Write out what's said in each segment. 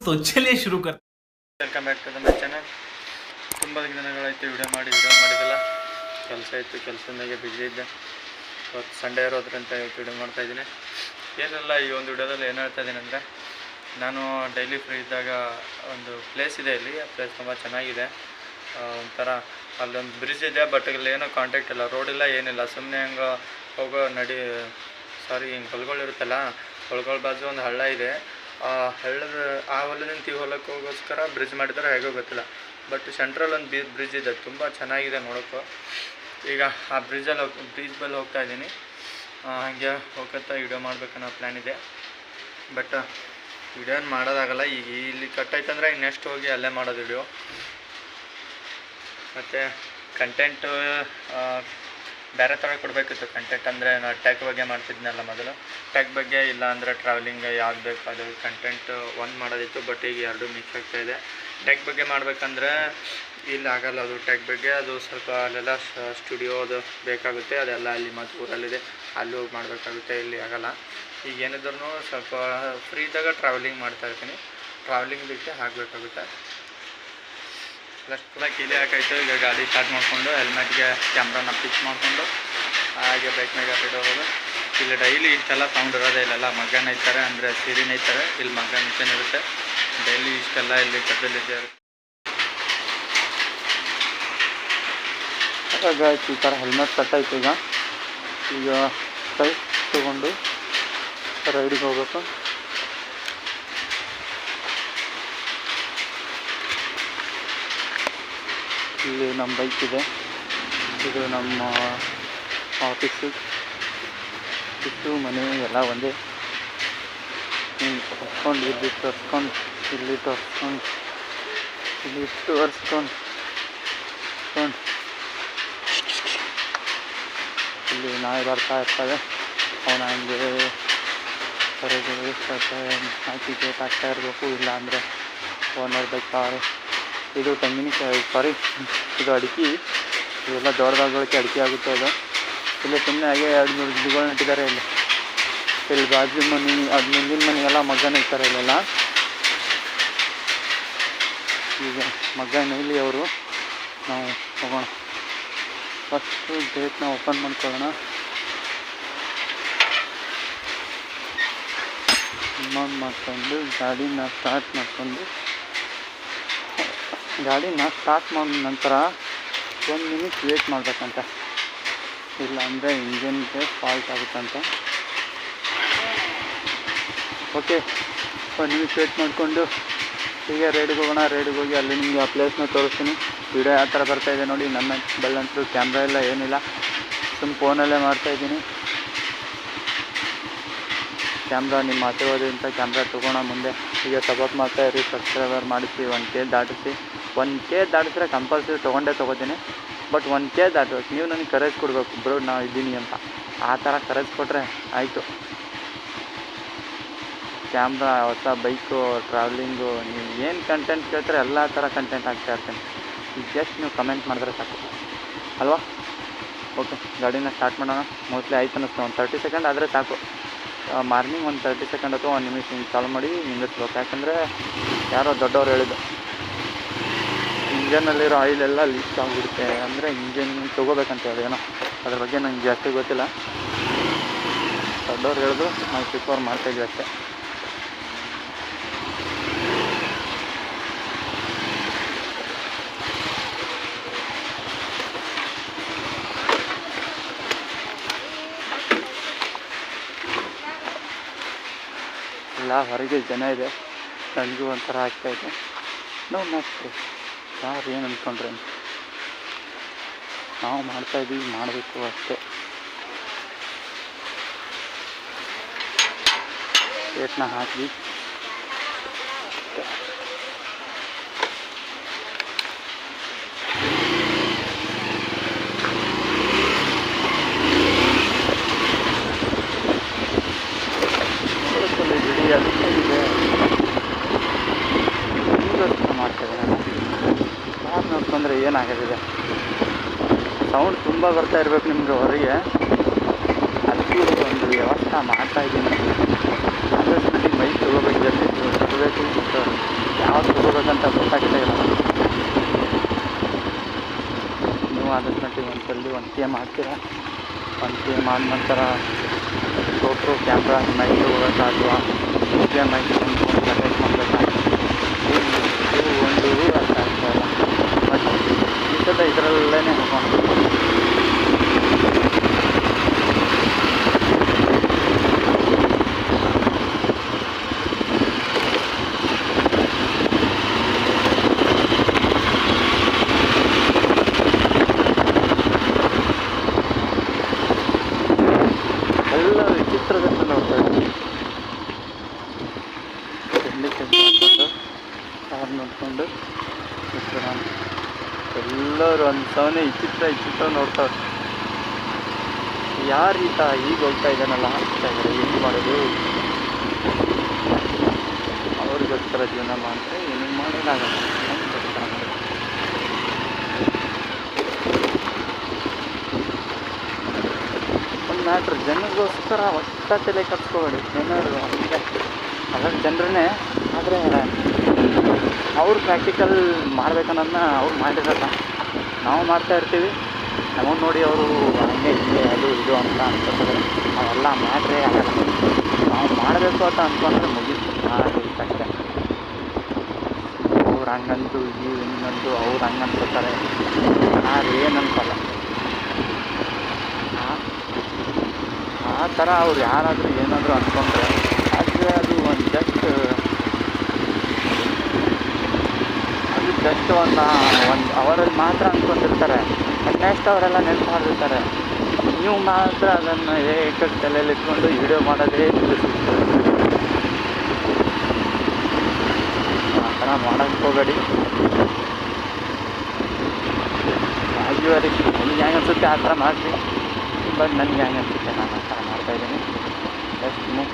तो चलिए शुरू कर। Welcome back to my channel. ತುಂಬ ದಿನಗಳಾಯಿತು ವಿಡಿಯೋ ಮಾಡಿದ್ದಿಲ್ಲ. ಕೆಲಸ ಇತ್ತು, ಕೆಲಸದಾಗೆ ಬಿಸಿ ಇದ್ದೆ. ಇವತ್ತು ಸಂಡೇ ಇರೋದ್ರಿಂದ ಇವತ್ತು ವಿಡಿಯೋ ಮಾಡ್ತಾಯಿದ್ದೀನಿ. ಏನೆಲ್ಲ ಈ ಒಂದು ವಿಡಿಯೋದಲ್ಲಿ ಏನು ಹೇಳ್ತಾ ಇದ್ದೀನಿ ಅಂದರೆ, ನಾನು ಡೈಲಿ ಫ್ರೀ ಇದ್ದಾಗ ಒಂದು ಪ್ಲೇಸ್ ಇದೆ ಇಲ್ಲಿ. ಆ ಪ್ಲೇಸ್ ತುಂಬ ಚೆನ್ನಾಗಿದೆ. ಒಂಥರ ಅಲ್ಲೊಂದು ಬ್ರಿಡ್ಜ್ ಇದೆ, ಬಟ್ ಇಲ್ಲಿ ಏನೋ ಕಾಂಟ್ಯಾಕ್ಟ್ ಇಲ್ಲ, ರೋಡ್ ಇಲ್ಲ, ಏನಿಲ್ಲ. ಸುಮ್ಮನೆ ಹಂಗೆ ಹೋಗೋ ಹಿಂಗೆ ಹೊಲಗಳಿರುತ್ತಲ್ಲ, ಹೊಲಗಳ ಬಾಜು ಒಂದು ಹಳ್ಳ ಇದೆ. ಆ ಹಳ್ಳದ ಆ ಹೊಲದಿಂದ ಈ ಹೊಲಕ್ಕೆ ಹೋಗೋಸ್ಕರ ಬ್ರಿಡ್ಜ್ ಮಾಡಿದ್ರೆ ಹೇಗೋ ಗೊತ್ತಿಲ್ಲ. ಬಟ್ ಸೆಂಟ್ರಲ್ ಒಂದು ಬ್ರಿಡ್ಜ್ ಇದೆ, ತುಂಬ ಚೆನ್ನಾಗಿದೆ ನೋಡೋಕ್ಕೂ. ಈಗ ಆ ಬ್ರಿಡ್ಜ್ ಮೇಲೆ ಹೋಗ್ತಾ ಇದ್ದೀನಿ. ಹಾಗೆ ಹೋಗ್ತಾ ವಿಡಿಯೋ ಮಾಡ್ಬೇಕನ್ನೋ ಪ್ಲ್ಯಾನ್ ಇದೆ. ಬಟ್ ವಿಡಿಯೋ ಏನು ಮಾಡೋದಾಗಲ್ಲ. ಈಗ ಇಲ್ಲಿ ಕಟ್ಟಾಯ್ತಂದ್ರೆ ಈಗ ನೆಕ್ಸ್ಟ್ ಹೋಗಿ ಅಲ್ಲೇ ಮಾಡೋದು ವಿಡಿಯೋ. ಮತ್ತು ಕಂಟೆಂಟು ಬೇರೆ ಥರ ಕೊಡಬೇಕಿತ್ತು. ಕಂಟೆಂಟ್ ಅಂದರೆ ನಾನು ಟ್ಯಾಗ್ ಬಗ್ಗೆ ಮಾಡ್ತಿದ್ನಲ್ಲ ಮೊದಲು, ಟ್ಯಾಗ್ ಬಗ್ಗೆ, ಇಲ್ಲ ಅಂದರೆ ಟ್ರಾವೆಲಿಂಗ್ ಯಾವ್ದು ಬೇಕು ಅದು ಕಂಟೆಂಟ್ ಒಂದು ಮಾಡೋದಿತ್ತು. ಬಟ್ ಈಗ ಎರಡೂ ಮಿಕ್ಸ್ ಆಗ್ತಾಯಿದೆ. ಟ್ಯಾಗ್ ಬಗ್ಗೆ ಮಾಡಬೇಕಂದ್ರೆ ಇಲ್ಲಿ ಆಗೋಲ್ಲ. ಅದು ಟ್ಯಾಗ್ ಬಗ್ಗೆ ಅದು ಸ್ವಲ್ಪ ಅಲ್ಲೆಲ್ಲ ಸ್ಟುಡಿಯೋದು ಬೇಕಾಗುತ್ತೆ. ಅದೆಲ್ಲ ಅಲ್ಲಿ ಮತ್ತು ಊರಲ್ಲಿದೆ, ಅಲ್ಲಿ ಹೋಗಿ ಮಾಡಬೇಕಾಗುತ್ತೆ. ಇಲ್ಲಿ ಆಗೋಲ್ಲ. ಈಗ ಏನಿದ್ರು ಸ್ವಲ್ಪ ಫ್ರೀ ಇದ್ದಾಗ ಟ್ರಾವೆಲಿಂಗ್ ಮಾಡ್ತಾಯಿರ್ತೀನಿ. ಟ್ರಾವೆಲಿಂಗ್ ಬಿಟ್ಟು ಹಾಕಬೇಕಾಗುತ್ತೆ. ಪ್ಲಸ್ ಕೀಲಿ ಹಾಕಾಯ್ತು. ಈಗ ಗಾಡಿ ಸ್ಟಾರ್ಟ್ ಮಾಡಿಕೊಂಡು ಹೆಲ್ಮೆಟ್ಗೆ ಕ್ಯಾಮ್ರಾನ ಫಿಕ್ಸ್ ಮಾಡಿಕೊಂಡು ಹಾಗೆ ಬೈಕ್ನಾಗ ರೆಡಿ ಹೋಗೋದು. ಇಲ್ಲಿ ಡೈಲಿ ಇಷ್ಟೆಲ್ಲ ಸೌಂಡ್ ಇರೋದೇ ಇಲ್ಲೆಲ್ಲ ಮಗ್ಗನ ಇರ್ತಾರೆ, ಅಂದರೆ ಸೀರಿನ ಇರ್ತಾರೆ. ಇಲ್ಲಿ ಮಗ್ಗ ಮಿಷನ್ ಇರುತ್ತೆ. ಡೈಲಿ ಇಷ್ಟೆಲ್ಲ ಇಲ್ಲಿ ಕದ್ದಲ್ಲಿದ್ದಾರೆ. ಹಾಗಾಯ್ತು, ಈ ಥರ ಹೆಲ್ಮೆಟ್ ಕಟ್ಟಾಯ್ತು. ಈಗ ಬೈಕ್ ತೊಗೊಂಡು ರೈಡಿಗೆ ಹೋಗ್ಬೇಕು. ಇಲ್ಲಿ ನಮ್ಮ ಬೈಕ್ ಇದೆ. ಇದು ನಮ್ಮ ಆಫೀಸು, ಮನೆ ಎಲ್ಲ ಒಂದೇ. ತರ್ಸ್ಕೊಂಡು ಇಲ್ಲಿ ತರ್ಸ್ಕೊಂಡು ಇಲ್ಲಿ ತರ್ಸ್ಕೊಂಡು ಇಲ್ಲಿ ಇಷ್ಟು ಒರೆಸ್ಕೊಂಡು ಇಲ್ಲಿ ನಾಯಿ ಬರ್ತಾ ಇರ್ತವೆ. ಅವನ ಹಂಗೆ ಹೊರಗೆ ಹಾಕಿ ಗೇಟ್ ಹಾಕ್ತಾ ಇರಬೇಕು. ಇಲ್ಲ ಅಂದರೆ ಓನರ್ ಬೇಕಾದ್ರೆ ಇದು ತೆಂಗಿನಕಾಯಿ, ಇದು ಅಡಿಕೆ. ಇವೆಲ್ಲ ದೊಡ್ಡದಾಗೋಕ್ಕೆ ಅಡಿಕೆ ಆಗುತ್ತೆ. ಅದು ಇಲ್ಲಿ ಸುಮ್ಮನೆ ಹಾಗೆ 2-3 ಗಿಡಗಳು ನೆಟ್ಟಿದ್ದಾರೆ. ಇಲ್ಲಿ ಬಾಜು ಮನೆ, ಅದು ಮುಂದಿನ ಮನೆಗೆಲ್ಲ ಮಗ್ಗನ ಇರ್ತಾರೆ ಇಲ್ಲೆಲ್ಲ. ಈಗ ಮಗ್ಗನ ಇಲ್ಲಿ ಅವರು ನಾವು ಹೋಗೋಣ. ಫಸ್ಟು ಗೇಟ್ನ ಓಪನ್ ಮಾಡ್ಕೊಳ್ಳೋಣ. ಮಾಡ್ಕೊಂಡು ಗಾಡಿನ ಸ್ಟಾರ್ಟ್ ಮಾಡಿಕೊಂಡು ಮಾಡಿದ ನಂತರ 1 ನಿಮಿಷ ವೇಟ್ ಮಾಡಬೇಕಂತ. ಇಲ್ಲ ಅಂದರೆ ಇಂಜನ್ಗೆ ಫಾಲ್ಟ್ ಆಗುತ್ತಂತ. ಓಕೆ, 1 ನಿಮಿಷ ವೇಟ್ ಮಾಡಿಕೊಂಡು ಈಗ ರೈಡಿಗೆ ಹೋಗೋಣ. ರೈಡಿಗೆ ಹೋಗಿ ಅಲ್ಲಿ ನಿಮಗೆ ಆ ಪ್ಲೇಸ್ನ ತೋರಿಸ್ತೀನಿ. ವಿಡಿಯೋ ಯಾವ ಥರ ಬರ್ತಾಯಿದೆ ನೋಡಿ. ನನ್ನ ಬಳ್ಳಂತೂ ಕ್ಯಾಮ್ರಾ ಎಲ್ಲ ಏನಿಲ್ಲ, ಸುಮ್ಮ ಫೋನಲ್ಲೇ ಮಾಡ್ತಾಯಿದ್ದೀನಿ. ಕ್ಯಾಮ್ರಾ ನಿಮ್ಮ ಆಶೀರ್ವಾದದಿಂದ ಕ್ಯಾಮ್ರಾ ತೊಗೋಣ ಮುಂದೆ. ಈಗ ಸಪೋರ್ಟ್ ಮಾಡ್ತಾಯಿರಿ, ಸಬ್ಸ್ಕ್ರೈಬರ್ ಮಾಡಿಸಿ. 1K ದಾಟಿಸಿ. 1K ದಾಟಿಸಿದ್ರೆ compulsory ತೊಗೋತೀನಿ. But 1K ದಾಟಬೇಕು. ನೀವು ನನಗೆ ಕರೇಜ್ ಕೊಡಬೇಕು, ಬ್ರೋ ನಾವು ಇದ್ದೀನಿ ಅಂತ. ಆ ಥರ ಕರೇಜ್ ಕೊಟ್ಟರೆ ಆಯಿತು. ಕ್ಯಾಮ್ರಾ, ಹೊಸ ಬೈಕು, ಟ್ರಾವೆಲಿಂಗು, ನೀವು ಏನು ಕಂಟೆಂಟ್ ಕೇಳ್ತಾರೆ ಎಲ್ಲ ಥರ ಕಂಟೆಂಟ್ ಹಾಕ್ತಾಯಿರ್ತೀನಿ. ಜಸ್ಟ್ ನೀವು ಕಮೆಂಟ್ ಮಾಡಿದ್ರೆ ಸಾಕು ಅಲ್ವಾ. ಓಕೆ, ಗಾಡಿನ ಸ್ಟಾರ್ಟ್ ಮಾಡೋಣ. ಮೋಸ್ಟ್ಲಿ ಆಯ್ತು ಅನ್ನಿಸ್ತು. ಒಂದು 30 ಸೆಕೆಂಡ್ ಆದರೆ ಸಾಕು. ಮಾರ್ನಿಂಗ್ ಒಂದು 30 ಸೆಕೆಂಡ್ ಅಥವಾ 1 ನಿಮಿಷ ಹಿಂಗೆ ಚಾಲು ಮಾಡಿ ನಿಲ್ಲಿಸ್ಬೇಕು. ಯಾಕಂದರೆ ಯಾರೋ ದೊಡ್ಡವ್ರು ಹೇಳಿದ್ದು, ಇಂಜನ್ನಲ್ಲಿರೋ ಆಯಿಲೆಲ್ಲ ಲೀಕ್ ಆಗಿಬಿಡುತ್ತೆ. ಅಂದರೆ ಇಂಜನ್ ತೊಗೋಬೇಕಂತ ಹೇಳಿ ಏನೋ, ಅದ್ರ ಬಗ್ಗೆ ನಂಗೆ ಜಾಸ್ತಿ ಗೊತ್ತಿಲ್ಲ. ದೊಡ್ಡವ್ರು ಹೇಳಿದ್ರು, ನಾವು ಚಿಕ್ಕವ್ರು ಮಾಡ್ತಾಯಿದ್ವಿ ಅಷ್ಟೇ. ಎಲ್ಲ ಹೊರಗೆ ಜನ ಇದೆ. ನನಗೂ ಒಂಥರ ಆಗ್ತಾಯಿದೆ. ನಾವು ಮಾಡ್ತೀವಿ, ಯಾರು ಏನು ಅಂದ್ಕೊಂಡ್ರೆ ನಾವು ಮಾಡ್ತಾಯಿದ್ದೀವಿ, ಮಾಡಬೇಕು ಅಷ್ಟೇ. ಗೇಟ್ನ ಹಾಕಿ ಮಾಡ್ತೇವೆ. ಯಾರು ನೋಡ್ಕೊಂಡ್ರೆ ಏನಾಗೋದಿದೆ. ಸೌಂಡ್ ತುಂಬ ಬರ್ತಾ ಇರಬೇಕು ನಿಮಗೆ ಹೊರಗೆ. ಅದಕ್ಕೂ ಒಂದು ವ್ಯವಸ್ಥೆ ಮಾಡ್ತಾಯಿದ್ದೀನಿ. ಆದಷ್ಟು ಮೈಕ್ ತೊಗೋಬೇಕು, ಜಲ್ದಿ ತರಬೇಕು. ಹೆಂಗಂತ ಗೊತ್ತಾಗದೇ ಇಲ್ಲ. ನೀವು ಆದಷ್ಟು ಮಟ್ಟಿಗೆ ಒಂದು ಕೆ ಮಾಡ್ತೀರಾ. 1 ಕೆ ಆದ ನಂತರ GoPro ಕ್ಯಾಮ್ರಾ ನೈಟ್ ಹೋಗೋಕ್ಕೆ ಅಥವಾ ಮೈಕ್ ಅಟ್ಯಾಚ್ ಮಾಡಬೇಕಾಗುತ್ತೆ. ಒಂದು ಅರ್ಥ ಆಗ್ತಾ ಇಲ್ಲ. ಬಟ್ ಈ ಸಲ ಇದರಲ್ಲೇ ಹೋಗೋಣ. ಎಲ್ಲ ವಿಚಿತ್ರದಿಂದ ನೋಡ್ತಾ ಇದ್ದೀವಿ. ಹಾಕೊಂಡು ಕಾರ್ ನೋಡ್ಕೊಂಡು ಎಲ್ಲರೂ ಒಂದು ಸವನೆ ವಿಚಿತ್ರ ನೋಡ್ತಾರೆ. ಯಾರು ಈತ ಈಗ ಹೋಗ್ತಾ ಇದ್ದಾನಲ್ಲ ಆಗ್ತಾ ಇದ್ದಾರೆ, ಏನು ಮಾಡೋದು? ಅವ್ರಿಗೋಸ್ಕರ ಜೀವನ ಮಾಡಿದ್ರೆ ಏನು ಮಾಡೋದಾಗಲ್ಲ. ಒಂದು ಮ್ಯಾಟ್ರ್, ಜನಗೋಸ್ಕರ ಒಟ್ಟ ತಲೆ ಕಟ್ಸ್ಕೊಬೇಡಿ. ಏನಾದ್ರು ಅದರ ಜನರನ್ನೇ, ಆದರೆ ಅವ್ರು ಪ್ರಾಕ್ಟಿಕಲ್ ಮಾಡ್ಬೇಕನ್ನೋದನ್ನ ಅವ್ರು ಮಾಡಿರಲ್ಲ. ನಾವು ಮಾಡ್ತಾ ಇರ್ತೀವಿ, ನಮಗೆ ನೋಡಿ ಅವರು ಹಂಗೆ ಹಿಂಗೆ ಅದು ಇದು ಅಂತ ಅನ್ಕೋತಾರೆ. ಅವೆಲ್ಲ ಮ್ಯಾಟ್ರೇ ಆಗಲ್ಲ. ನಾವು ಮಾಡಬೇಕು ಅಂತ ಅಂದ್ಕೊಂಡ್ರೆ ಮುಗೀತು, ಅಷ್ಟೇ. ಅವ್ರು ಹಂಗಂತು ಹಿಂಗಂತು ಅವ್ರು ಹಂಗೆ ಅನ್ಕೋತಾರೆ, ಯಾರು ಏನು ಅನ್ಸಲ್ಲ. ಆ ಥರ ಅವ್ರು ಯಾರಾದರೂ ಏನಾದರೂ ಅಂದ್ಕೊಂಡ್ರೆ ಅದು ಜಸ್ಟ್ ಒಂದು ಅವರಲ್ಲಿ ಮಾತ್ರ ಅಂದ್ಕೊಂಡಿರ್ತಾರೆ. ನೆಕ್ಸ್ಟ್ ಅವರೆಲ್ಲ ನೆನಪು ಮಾಡಿರ್ತಾರೆ. ನೀವು ಮಾತ್ರ ಅದನ್ನು ಏಕಕ್ಕೆ ತಲೆಯಲ್ಲಿ ಇಟ್ಕೊಂಡು ವಿಡಿಯೋ ಮಾಡೋದೇ ತಿಳಿಸುತ್ತೆ. ಆ ಥರ ಮಾಡೋಕ್ಕೆ ಹೋಗಬೇಡಿ. ಆ್ಯಕ್ಚುಲಿ ನನಗೆ ಹೆಂಗೆ ಅನಿಸುತ್ತೆ ಆ ಥರ ಮಾಡಿರಿ. ಬಟ್ ನನಗೆ ಹೆಂಗೆ ಅನಿಸುತ್ತೆ ನಾನು ಆ ಥರ ಮಾಡ್ತಾಯಿದ್ದೀನಿ. Just move.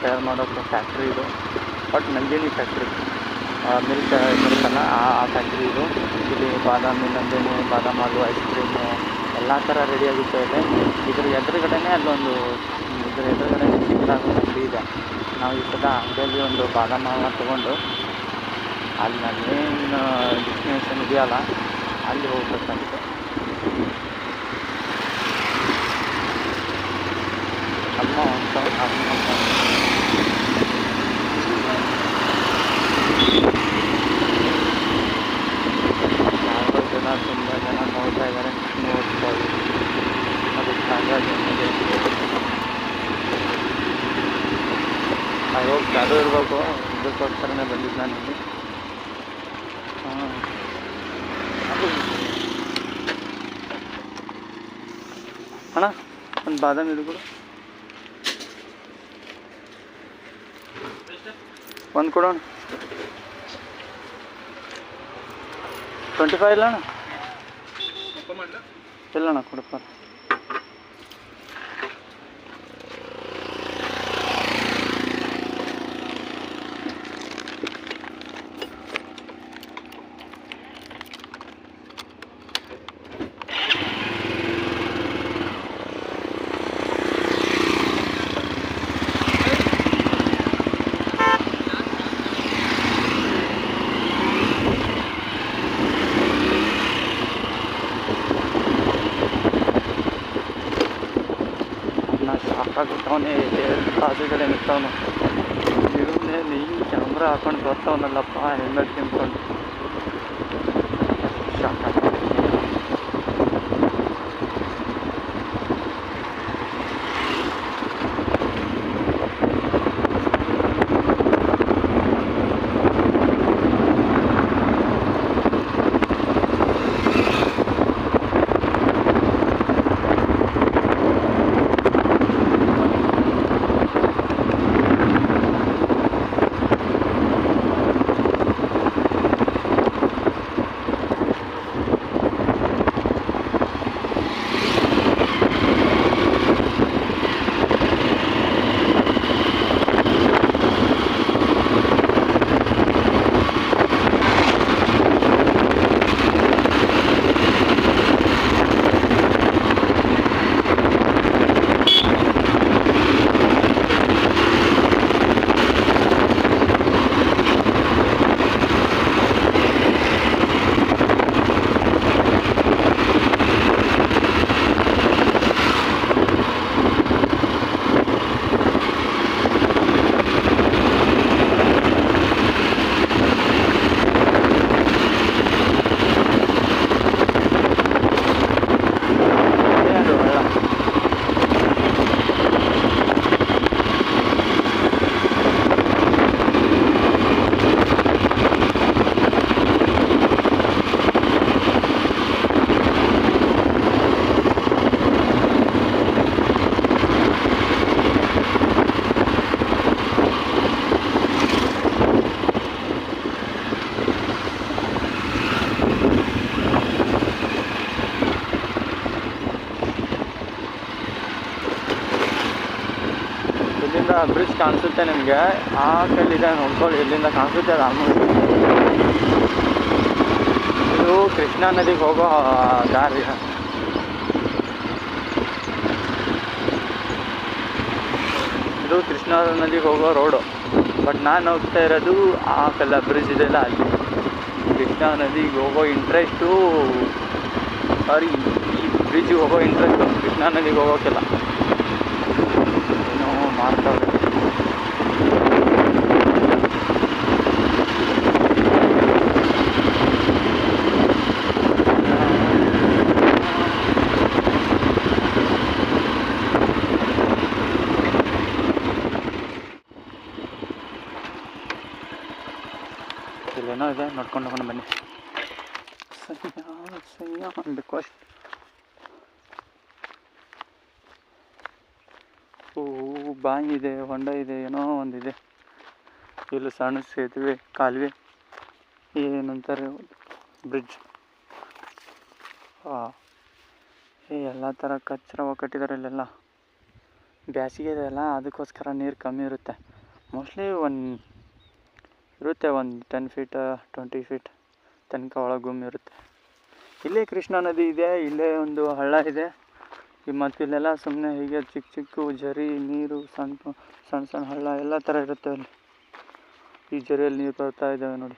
ತಯಾರು ಮಾಡೋಕ್ಕೆ ಫ್ಯಾಕ್ಟ್ರಿ ಇದು. ಬಟ್ ನಂದಿನಿ ಫ್ಯಾಕ್ಟ್ರಿ, ಮಿಲ್ಕಲ್ಲ ಆ ಫ್ಯಾಕ್ಟ್ರಿ ಇದು. ಇಲ್ಲಿ ಬಾದಾಮಿ, ನಂದಿನಿ, ಬಾದಾಮ್ ಹಾಲು, ಐಸ್ ಕ್ರೀಮು ಎಲ್ಲ ಥರ ರೆಡಿಯಾಗುತ್ತೆ ಇದೆ. ಇದ್ರ ಎದುರುಗಡೆನೇ ಚಿಕ್ಕದಾಗಿ ಅಂಗಡಿ ಇದೆ. ನಾವು ಈ ಸಲ ಅಂಗಡಿಯಲ್ಲಿ ಒಂದು ಬಾದಾಮ್ ಹಾಲನ್ನ ತೊಗೊಂಡು ಅಲ್ಲಿ ನಾವೇನು ಡೆಸ್ಟಿನೇಷನ್ ಇದೆಯಲ್ಲ ಅಲ್ಲಿ ಹೋಗ್ಬೇಕಾಗುತ್ತೆ. ಅದು ಇರಬೇಕು, ಇದಕ್ಕೋಸ್ಕರನೇ ಬಂದಿದ್ದು ನಾನು ಇಲ್ಲಿ. ಹಾಂ, ಅಣ್ಣ ಒಂದು ಬಾದಾಮಿ ಇದು ಕೂಡ ಒಂದು ಕೊಡೋಣ. 25 ಇಲ್ಲ ಅಣ್ಣ? ಇಲ್ಲ ಅಣ್ಣ, ಕೊಡಪ್ಪ. ಸಾಕಾಗುತ್ತವನೇ ಬಾಜುಗಡೆ ನಿಂತವನು. ಇವನೇ ನೀ ಕ್ಯಾಮ್ರಾ ಹಾಕೊಂಡು ಬರ್ತಾವನಲ್ಲಪ್ಪ ಹೆಲ್ಮೆಟ್ ತಿನ್ಕೊಂಡು. ಸಾಕಾಗ ಬ್ರಿಡ್ಜ್ ಕಾಣಿಸುತ್ತೆ ನಿಮಗೆ. ಆ ಕಲ್ಲಿದೆ ನೋಡ್ಕೊಳ್ಳಿ, ಇಲ್ಲಿಂದ ಕಾಣಿಸುತ್ತೆ. ಅದು ಆಲ್ಮೋಸ್ಟ್ ಇದು ಕೃಷ್ಣಾ ನದಿಗೆ ಹೋಗೋ ದಾರಿ. ಇದು ಕೃಷ್ಣಾ ನದಿಗೆ ಹೋಗೋ ರೋಡು. ಬಟ್ ನಾನು ಹೋಗ್ತಾ ಇರೋದು ಆ ಕಲ್ಲ ಬ್ರಿಡ್ಜ್ ಇದೆಲ್ಲ ಅಲ್ಲಿ. ಕೃಷ್ಣಾ ನದಿಗೆ ಹೋಗೋ ಇಂಟ್ರೆಸ್ಟು, ಸಾರಿ, ಈ ಬ್ರಿಡ್ಜಿಗೆ ಹೋಗೋ ಇಂಟ್ರೆಸ್ಟು, ಕೃಷ್ಣಾ ನದಿಗೆ ಹೋಗೋಕ್ಕೆಲ್ಲ ಏನೋ ಮಾಡ್ತಾವ್ರೆ. ಇಲ್ಲೇನೋ ಇದೆ, ನೋಡ್ಕೊಂಡು ಹೋಗೋಣ ಬನ್ನಿ. ಸಯ್ಯ ಬಿಕಾಸ್ ಬಾವಿ ಇದೆ, ಹೊಂಡ ಇದೆ, ಏನೋ ಒಂದಿದೆ. ಇಲ್ಲಿ ಸಣ್ಣ ಸೇತುವೆ, ಕಾಲುವೆ, ಏನಂತಾರೆ ಬ್ರಿಡ್ಜ್. ಎಲ್ಲ ಥರ ಕಚ್ಚರ ಕಟ್ಟಿದ್ದಾರೆ ಇಲ್ಲೆಲ್ಲ. ಬೇಸಿಗೆ ಇದೆ ಅಲ್ಲ, ಅದಕ್ಕೋಸ್ಕರ ನೀರು ಕಮ್ಮಿ ಇರುತ್ತೆ. ಮೋಸ್ಟ್ಲಿ ಇರುತ್ತೆ ಒಂದು 10 ಫೀಟ್ 20 ಫೀಟ್ ತನಕ ಒಳಗೊಮ್ಮೆ ಇರುತ್ತೆ. ಇಲ್ಲೇ ಕೃಷ್ಣಾ ನದಿ ಇದೆ, ಇಲ್ಲೇ ಒಂದು ಹಳ್ಳ ಇದೆ. ಮತ್ತು ಇಲ್ಲೆಲ್ಲ ಸುಮ್ಮನೆ ಹೀಗೆ ಚಿಕ್ಕ ಚಿಕ್ಕ ಝರಿ ನೀರು, ಸಣ್ಣ ಸಣ್ಣ ಹಳ್ಳ ಎಲ್ಲ ಥರ ಇರುತ್ತೆ ಅಲ್ಲಿ. ಈ ಝರಿಯಲ್ಲಿ ನೀರು ಬರ್ತಾ ಇದ್ದಾವೆ ನೋಡಿ.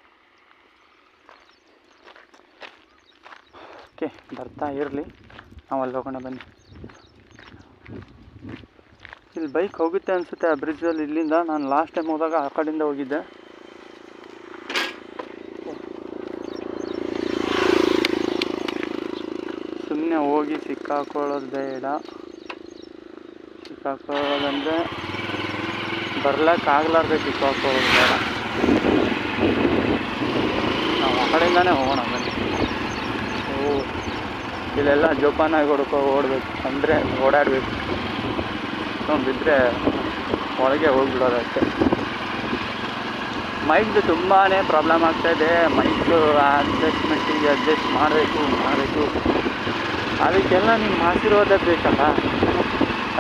ಓಕೆ, ಬರ್ತಾ ಇರಲಿ, ನಾವು ಅಲ್ಲಿ ಹೋಗೋಣ ಬನ್ನಿ. ಇಲ್ಲಿ ಬೈಕ್ ಹೋಗುತ್ತೆ ಅನಿಸುತ್ತೆ ಆ ಬ್ರಿಡ್ಜಲ್ಲಿ. ಇಲ್ಲಿಂದ ನಾನು ಲಾಸ್ಟ್ ಟೈಮ್ ಹೋದಾಗ ಆ ಕಡೆಯಿಂದ ಹೋಗಿದ್ದೆ. ಸುಮ್ಮನೆ ಹೋಗಿ ಸಿಕ್ಕಾಕೊಳ್ಳೋದು ಬೇಡ. ಸಿಕ್ಕಾಕೊಳ್ಳೋದಂದರೆ ಬರ್ಲಿಕ್ಕಾಗಲಾರ್ದೆ ಕಿಕ್ಕಾಕ್ ಹೋಗೋದು ಬೇಡ. ನಾವು ಆ ಕಡೆಯಿಂದಾನೇ ಹೋಗೋಣ ಬನ್ನಿ. ಇಲ್ಲೆಲ್ಲ ಜೋಪಾನಾಗಿ ಓಡಬೇಕು ಅಂದರೆ ಓಡಾಡಬೇಕು. ಬಿದ್ದರೆ ಒಳಗೆ ಹೋಗ್ಬಿಡೋದು ಅಷ್ಟೇ. ಮೈಕ್ದು ತುಂಬಾ ಪ್ರಾಬ್ಲಮ್ ಆಗ್ತಾಯಿದೆ. ಮೈಕ್ದು ಅಡ್ಜಸ್ಟ್ಮೆಂಟಿಗೆ ಅಡ್ಜಸ್ಟ್ ಮಾಡಬೇಕು. ಅದಕ್ಕೆಲ್ಲ ನಿಮ್ಮ ಆಶೀರ್ವಾದ ಬೇಕಲ್ಲ.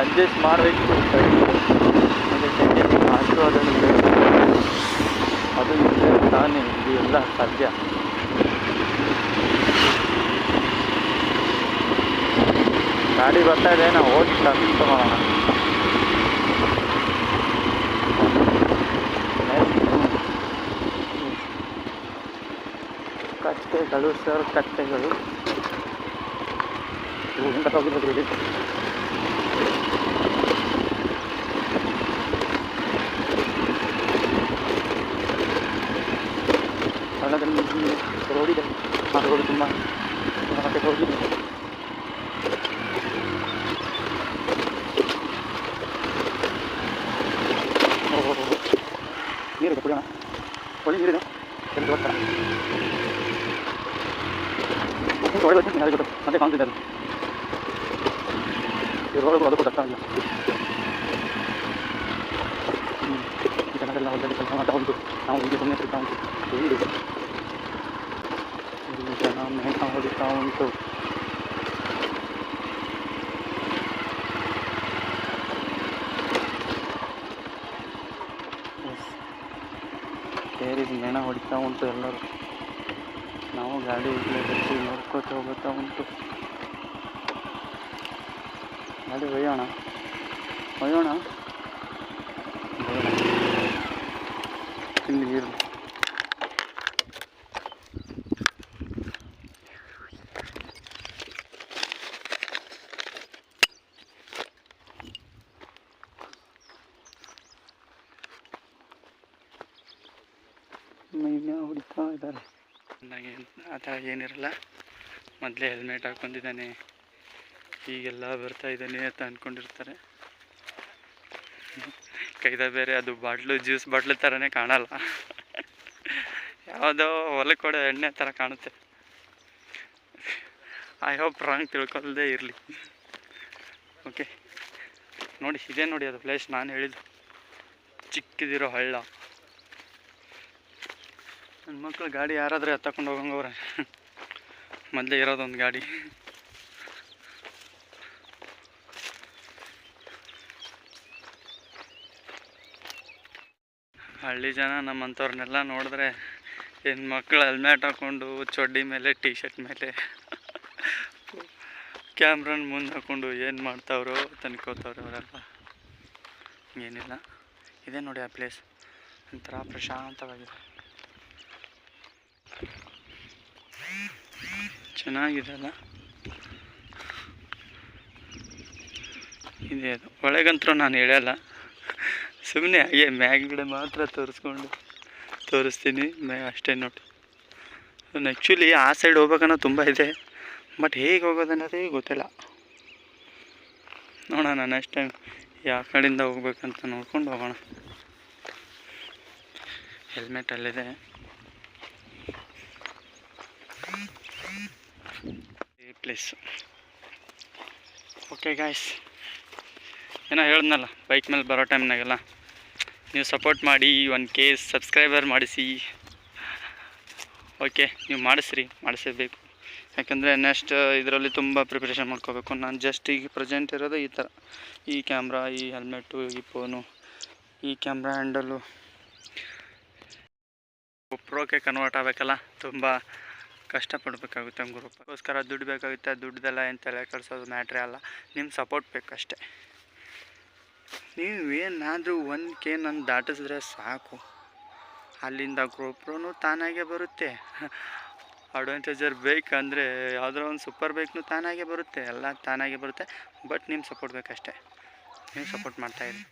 ಅಡ್ಜಸ್ಟ್ ಮಾಡಬೇಕು ಅದಕ್ಕೆ ನಿಮ್ಮ ಆಶೀರ್ವಾದ ಬೇಕು. ಅದು ಇದ್ದರೆ ತಾನೇ ಇದು ಎಲ್ಲ ಸಾಧ್ಯ. ಗಾಡಿ ಬರ್ತಾ ಇದೆ, ನಾವು ಹೋಗಿ ಟರ್ನಿಂಗ್ ತಗೊಳ್ಳೋಣ. ಕಟ್ಟೆಗಳು ಸರ್, ಕಟ್ಟೆಗಳು ಹೋಗಿರೋದು ಇಲ್ಲಿ. ಹಳ್ಳದಲ್ಲಿ ರೋಡಿದೆ, ಆ ರೋಡು ತುಂಬ ಮತ್ತೆ ಹೋಗಿದೆ. ನೀರಿದೆ, ಕುಡಿಯೋಣ. ಒಳ್ಳೆ ನೀರಿದೆ, ಎಷ್ಟು ಬರ್ತಾರೆ ಒಳ್ಳೆ ಬರ್ತೀನಿ. ಅದು ಗೊತ್ತು ಮತ್ತೆ ಕಾಣ್ತಿದೆ. ಅದು ಈ ರೋಡ್ ಅದಕ್ಕೂ ಗೊತ್ತಾಗಿಲ್ಲ. ಈ ಜನರೆಲ್ಲ ಹೊಲದಲ್ಲಿ ಕೆಲಸ ಮಾಡ್ತಾ ಉಂಟು. ನಾವು ಹೀಗೆ ಸುಮ್ಮನೆ ಸಿಗ್ತಾ ಉಂಟು. ಇಲ್ಲಿ ಜನ ಮೇಘ ಹೊಡಿತಾ ಉಂಟು. ಸೇರಿ ಮೇಣ ಹೊಡಿತಾ ಉಂಟು ಎಲ್ಲರೂ. ನಾವು ಗಾಡಿ ಇಟ್ಟಿ ನೋಡ್ಕೊತ ಹೋಗ್ತಾ ಉಂಟು. ಗಾಡಿ ಒಯ್ಯೋಣ. ಇಲ್ಲಿ ಇರಲಿ. ಮೈನ ಹೊಡಿತಾ ಇದ್ದಾರೆ. ಆ ಥರ ಏನಿರಲ್ಲ. ಮೊದಲೇ ಹೆಲ್ಮೆಟ್ ಹಾಕ್ಕೊಂಡಿದ್ದಾನೆ, ಈಗೆಲ್ಲ ಬರ್ತಾ ಇದ್ದಾನೆ ಅಂತ ಅಂದ್ಕೊಂಡಿರ್ತಾರೆ. ಕೈದ ಬೇರೆ ಅದು ಜ್ಯೂಸ್ ಬಾಟ್ಲು ಥರನೇ ಕಾಣಲ್ಲ. ಯಾವುದೋ ಹೊಲಕ್ಕೆ ಕೊಡೋ ಎಣ್ಣೆ ಥರ ಕಾಣುತ್ತೆ. ಐ ಹೋಪ್ ರಾಂಗ್ ತಿಳ್ಕೊಳ್ದೇ ಇರಲಿ. ಓಕೆ, ನೋಡಿ ಇದೇ ನೋಡಿ ಅದು ಪ್ಲೇಸ್ ನಾನು ಹೇಳಿದ್ದು, ಚಿಕ್ಕದಿರೋ ಹಳ್ಳ. ನನ್ನ ಮಕ್ಕಳು ಗಾಡಿ ಯಾರಾದರೂ ಎತ್ತಕೊಂಡು ಹೋಗಂಗವ್ರೆ. ಮೊದಲೇ ಇರೋದೊಂದು ಗಾಡಿ. ಹಳ್ಳಿ ಜನ ನಮ್ಮಂಥವ್ರನ್ನೆಲ್ಲ ನೋಡಿದ್ರೆ ಹೆಣ್ಮಕ್ಳು ಹೆಲ್ಮೆಟ್ ಹಾಕ್ಕೊಂಡು ಚಡ್ಡಿ ಮೇಲೆ ಟೀ ಶರ್ಟ್ ಮೇಲೆ ಕ್ಯಾಮ್ರನ ಮುಂದೆ ಹಾಕ್ಕೊಂಡು ಏನು ಮಾಡ್ತಾವ್ರೋ ತನ್ಕೋತವ್ರೆ ಅವರೆಲ್ಲ. ಏನಿಲ್ಲ, ಇದೇ ನೋಡಿ ಆ ಪ್ಲೇಸ್ ಒಂಥರ ಪ್ರಶಾಂತವಾಗಿದೆ, ಚೆನ್ನಾಗಿದೆ ಅಲ್ಲ. ಇದೆ ಅದು. ಒಳಗಂತೂ ನಾನು ಹೇಳಲ್ಲ, ಸುಮ್ಮನೆ ಹಾಗೆ ಮ್ಯಾಗ್ಗಡೆ ಮಾತ್ರ ತೋರಿಸ್ತೀನಿ ಅಷ್ಟೇ ನೋಡಿ. ಆ್ಯಕ್ಚುಲಿ ಆ ಸೈಡ್ ಹೋಗ್ಬೇಕನ್ನೋ ತುಂಬ ಇದೆ, ಬಟ್ ಹೇಗೆ ಹೋಗೋದನ್ನೋದೇ ಗೊತ್ತಿಲ್ಲ. ನೋಡೋಣ ನೆಕ್ಸ್ಟ್ ಟೈಮ್ ಯಾವ ಕಡೆಯಿಂದ ಹೋಗ್ಬೇಕಂತ ನೋಡ್ಕೊಂಡು ಹೋಗೋಣ. ಹೆಲ್ಮೆಟ್ ಅಲ್ಲಿದೆ. ಈ ಪ್ಲೇಸು ಓಕೆ ಗಾಯ್ಸ್, ಏನೋ ಹೇಳಿದ್ನಲ್ಲ ಬೈಕ್ ಮೇಲೆ ಬರೋ ಟೈಮ್ನಾಗೆಲ್ಲ ನೀವು ಸಪೋರ್ಟ್ ಮಾಡಿ, 1K ಸಬ್ಸ್ಕ್ರೈಬರ್ ಮಾಡಿಸಿ. ಓಕೆ, ನೀವು ಮಾಡಿಸಬೇಕು. ಯಾಕಂದರೆ ನೆಕ್ಸ್ಟ್ ಇದರಲ್ಲಿ ತುಂಬ ಪ್ರಿಪ್ರೇಷನ್ ಮಾಡ್ಕೋಬೇಕು. ನಾನು ಜಸ್ಟ್ ಈಗ ಪ್ರೆಸೆಂಟ್ ಇರೋದು ಈ ಥರ, ಈ ಕ್ಯಾಮ್ರಾ, ಈ ಹೆಲ್ಮೆಟ್ಟು, ಈ ಫೋನು, ಈ ಕ್ಯಾಮ್ರಾ ಹ್ಯಾಂಡಲು ಪ್ರೋಕ್ಕೆ ಕನ್ವರ್ಟ್ ಆಗಬೇಕಲ್ಲ, ತುಂಬ ಕಷ್ಟಪಡಬೇಕಾಗುತ್ತೆ ಗ್ರೂಪ್ಗೋಸ್ಕರ. ದುಡ್ಡು ಬೇಕಾಗುತ್ತೆ, ದುಡ್ಡದೆಲ್ಲ ಏನು ತಲೆ ಕೆಡಿಸೋದು ಮ್ಯಾಟ್ರೇ ಅಲ್ಲ, ನಿಮ್ಮ ಸಪೋರ್ಟ್ ಬೇಕಷ್ಟೆ. ನೀವೇನಾದರೂ 1K ನನ್ನ ದಾಟಿಸಿದ್ರೆ ಸಾಕು, ಅಲ್ಲಿಂದ ಗ್ರೂಪ್ರೂ ತಾನಾಗೆ ಬರುತ್ತೆ. ಅಡ್ವೆಂಚರ್ ಬೇಕಂದರೆ ಯಾವುದೋ ಒಂದು ಸೂಪರ್ ಬೈಕ್ನು ತಾನಾಗೆ ಬರುತ್ತೆ, ಎಲ್ಲ ತಾನಾಗೆ ಬರುತ್ತೆ. ಬಟ್ ನಿಮ್ಮ ಸಪೋರ್ಟ್ ಬೇಕಷ್ಟೆ. ನೀವು ಸಪೋರ್ಟ್ ಮಾಡ್ತಾಯಿರಿ.